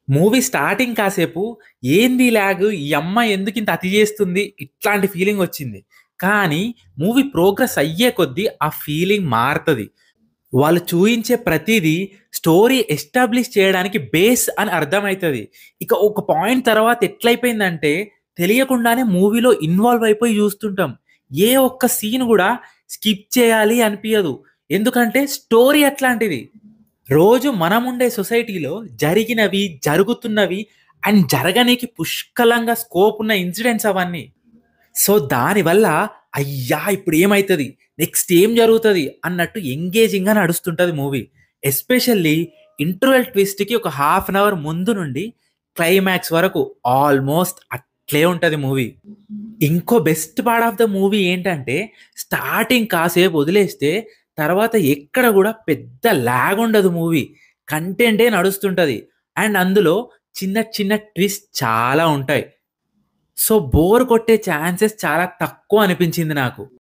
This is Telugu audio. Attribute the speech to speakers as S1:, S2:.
S1: మూవీ స్టార్టింగ్ కాసేపు ఏంది లాగు ఈ అమ్మాయి ఎందుకింత అతి చేస్తుంది ఇట్లాంటి ఫీలింగొచ్చింది. కానీ మూవీ ప్రోగ్రెస్ అయ్యే కొద్దీ ఆ ఫీలింగ్ మారతది. వాళ్ళు చూయించే ప్రతీదీ స్టోరీ ఎస్టాబ్లిష్ చేయడానికి బేస్ అని అర్థమైతది. ఇక ఒక పాయింట్ తర్వాత ఎట్లయిపోయిందంటే తెలియకుండానే మూవీలో ఇన్వాల్వ్ అయిపోయి జూస్తుంటాం. ఏ ఒక్క సీన్ గూడా స్కిప్ చేయాలి అనిపియదు. ఎందుకంటే స్టోరీ అట్లాంటిది. రోజు మనముండే సొసైటీలో జరిగినవి, జరుగుతున్నవి అండ్ జరగనీకి పుష్కలంగా స్కోప్ ఉన్న ఇన్సిడెంట్స్ అవన్నీ. సో, దానివల్ల అయ్యా! ఇప్పుడేమైతది? నెక్స్ట్ ఏం జరుగుతది? అన్నట్టు ఎంగేజింగ్‌గా నడుస్తుంటది మూవీ. ఎస్పెషల్లీ ఇంటర్వెల్ ట్విస్ట్‌కి ఒక హాఫ్ అన్ అవర్ ముందు నుండి క్లైమాక్స్ వరకు ఆల్‌మోస్ట్ అట్లే ఉంటది మూవీ. ఇంకో best part of the movie ఏంటంటే, స్టార్టింగ్ కాసేపు వదిలేస్తే, తర్వాత ఎక్కడ గూడా పెద్ద లాగ్ ఉండదు మూవీ. కంటెంటే నడుస్తుంటది. అండ్ అందులో చిన్న చిన్న ట్విస్ట్ చాలా ఉంటాయి. సో, బోర్ కొట్టే ఛాన్సెస్ చాలా తక్కువ అనిపించింది నాకు.